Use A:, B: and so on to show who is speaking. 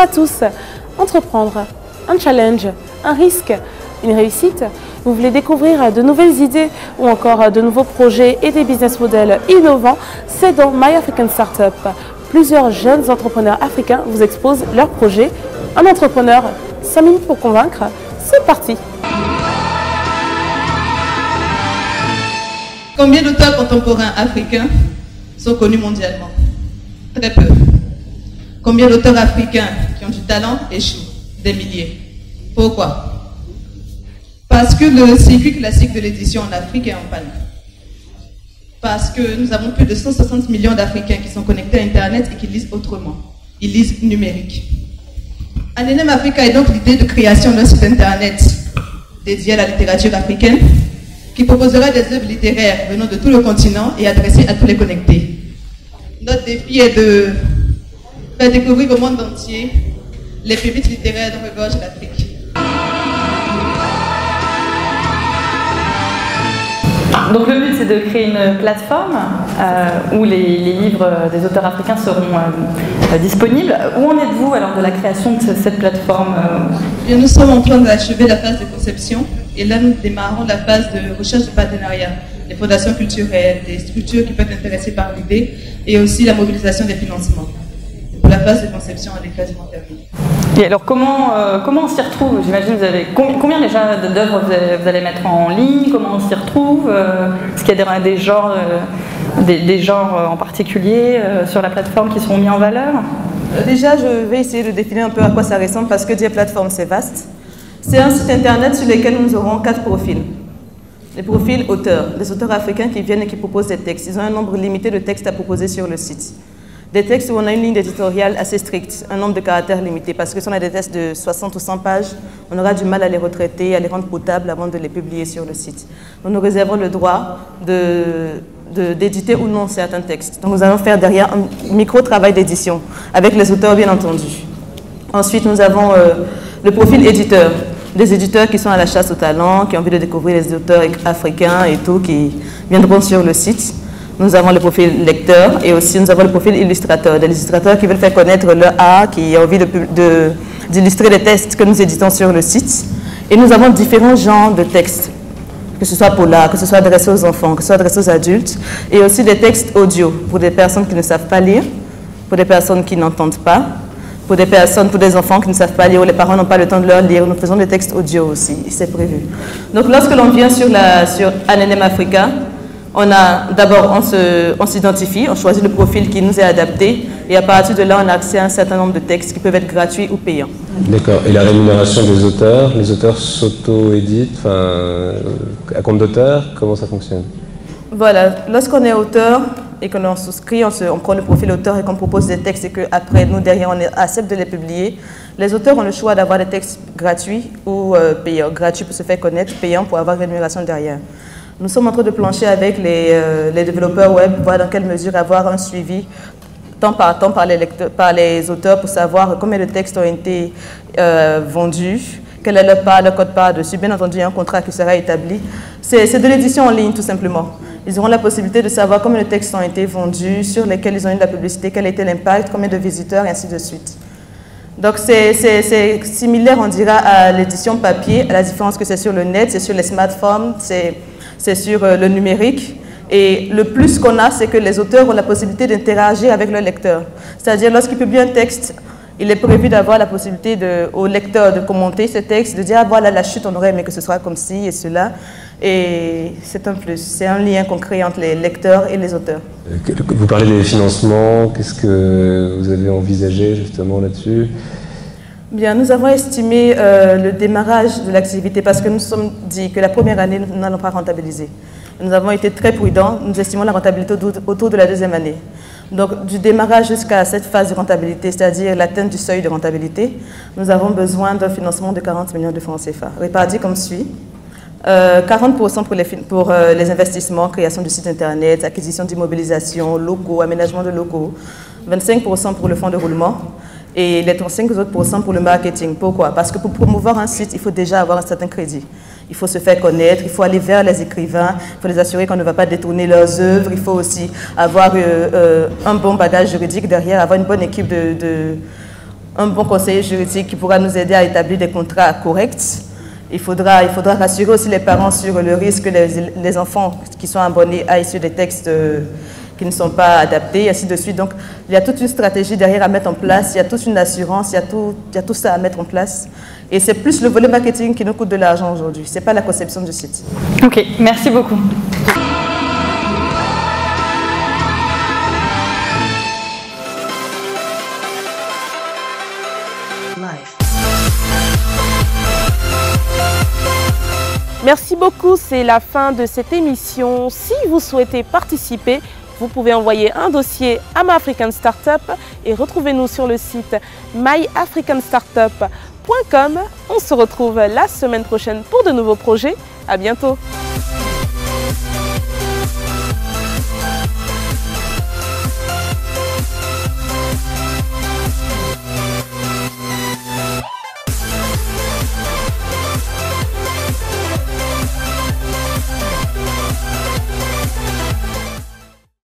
A: à tous. Entreprendre, un challenge, un risque, une réussite. Vous voulez découvrir de nouvelles idées ou encore de nouveaux projets et des business models innovants, c'est dans My African Startup. Plusieurs jeunes entrepreneurs africains vous exposent leurs projets. Un entrepreneur, 5 minutes pour convaincre, c'est parti.
B: Combien d'auteurs contemporains africains sont connus mondialement? Très peu. Combien d'auteurs africains qui ont du talent échouent? Des milliers. Pourquoi? Parce que le circuit classique de l'édition en Afrique est en panne. Parce que nous avons plus de 160 millions d'Africains qui sont connectés à Internet et qui lisent autrement. Ils lisent numérique. Anenem Africa est donc l'idée de création d'un site Internet dédié à la littérature africaine qui proposera des œuvres littéraires venant de tout le continent et adressées à tous les connectés. Notre défi est de faire découvrir au monde entier les pépites littéraires dont regorge l'Afrique.
C: Donc le but, c'est de créer une plateforme où les livres des auteurs africains seront disponibles. Où en êtes-vous alors de la création de cette plateforme?
B: Nous sommes en train d'achever la phase de conception et là nous démarrons la phase de recherche de partenariat, des fondations culturelles, des structures qui peuvent être intéressées par l'idée et aussi la mobilisation des financements. La phase de conception elle est quasiment terminée.
C: Et alors comment on s'y retrouve? J'imagine vous avez combien déjà d'œuvres vous allez mettre en ligne? Comment on s'y retrouve? Est-ce qu'il y a des genres en particulier sur la plateforme qui seront mis en valeur?
D: Déjà, je vais essayer de définir un peu à quoi ça ressemble parce que dire plateforme, c'est vaste. C'est un site internet sur lequel nous aurons 4 profils. Les profils auteurs, des auteurs africains qui viennent et qui proposent des textes. Ils ont un nombre limité de textes à proposer sur le site. Des textes où on a une ligne éditoriale assez stricte, un nombre de caractères limité, parce que si on a des textes de 60 ou 100 pages, on aura du mal à les retraiter, à les rendre potables avant de les publier sur le site. Donc nous réservons le droit d'éditer ou non certains textes. Donc nous allons faire derrière un micro-travail d'édition, avec les auteurs bien entendu. Ensuite, nous avons le profil éditeur, des éditeurs qui sont à la chasse au talent, qui ont envie de découvrir les auteurs africains et tout, qui viendront sur le site. Nous avons le profil lecteur et aussi nous avons le profil illustrateur, des illustrateurs qui veulent faire connaître leur art, qui ont envie d'illustrer les textes que nous éditons sur le site. Et nous avons différents genres de textes, que ce soit polar, que ce soit adressé aux enfants, que ce soit adressé aux adultes, et aussi des textes audio pour des personnes qui ne savent pas lire, pour des personnes qui n'entendent pas, pour des enfants qui ne savent pas lire ou les parents n'ont pas le temps de leur lire. Nous faisons des textes audio aussi, c'est prévu. Donc lorsque l'on vient sur Anenem Africa, on s'identifie, on choisit le profil qui nous est adapté et à partir de là, on a accès à un certain nombre de textes qui peuvent être gratuits ou payants. D'accord.
E: Et la rémunération des auteurs, les auteurs s'auto-éditent, à compte d'auteur, comment ça fonctionne?
D: Voilà, lorsqu'on est auteur et que l'on souscrit, on prend le profil auteur et qu'on propose des textes et qu'après, nous, derrière, on accepte de les publier, les auteurs ont le choix d'avoir des textes gratuits ou payants. Gratuits pour se faire connaître, payants pour avoir rémunération derrière. Nous sommes en train de plancher avec les développeurs web, voir dans quelle mesure avoir un suivi temps par temps par les auteurs pour savoir combien de textes ont été vendus, quelle est leur part, leur code-part dessus. Bien entendu, il y a un contrat qui sera établi. C'est de l'édition en ligne, tout simplement. Ils auront la possibilité de savoir combien de textes ont été vendus, sur lesquels ils ont eu de la publicité, quel a été l'impact, combien de visiteurs, et ainsi de suite. Donc c'est similaire, on dira, à l'édition papier, à la différence que c'est sur le net, c'est sur les smartphones, c'est sur le numérique. Et le plus qu'on a, c'est que les auteurs ont la possibilité d'interagir avec leur lecteur. C'est-à-dire, lorsqu'ils publient un texte, il est prévu d'avoir la possibilité au lecteur de commenter ce texte, de dire, ah voilà, la chute, on aurait aimé que ce soit comme ci et cela. Et c'est un plus, c'est un lien qu'on crée entre les lecteurs et les auteurs.
E: Vous parlez des financements, qu'est-ce que vous avez envisagé justement là-dessus?
D: Bien, nous avons estimé le démarrage de l'activité parce que nous nous sommes dit que la première année, nous n'allons pas rentabiliser. Nous avons été très prudents, nous estimons la rentabilité autour de la deuxième année. Donc, du démarrage jusqu'à cette phase de rentabilité, c'est-à-dire l'atteinte du seuil de rentabilité, nous avons besoin d'un financement de 40 millions de francs CFA, répartis comme suit. 40% pour les investissements, création du site internet, acquisition d'immobilisation, locaux, aménagement de locaux, 25% pour le fonds de roulement et les 35 autres % pour le marketing. Pourquoi? Parce que pour promouvoir un site, il faut déjà avoir un certain crédit. Il faut se faire connaître, il faut aller vers les écrivains, il faut les assurer qu'on ne va pas détourner leurs œuvres, il faut aussi avoir un bon bagage juridique derrière, avoir une bonne équipe un bon conseiller juridique qui pourra nous aider à établir des contrats corrects. Il faudra rassurer aussi les parents sur le risque que les enfants qui sont abonnés aillent sur des textes qui ne sont pas adaptés, et ainsi de suite. Donc, il y a toute une stratégie derrière à mettre en place, il y a toute une assurance, il y a tout ça à mettre en place. Et c'est plus le volet marketing qui nous coûte de l'argent aujourd'hui. Ce n'est pas la conception du site.
C: Ok, merci beaucoup.
A: Merci beaucoup, c'est la fin de cette émission. Si vous souhaitez participer, vous pouvez envoyer un dossier à My African Startup et retrouvez-nous sur le site myafricanstartup.com. On se retrouve la semaine prochaine pour de nouveaux projets. À bientôt.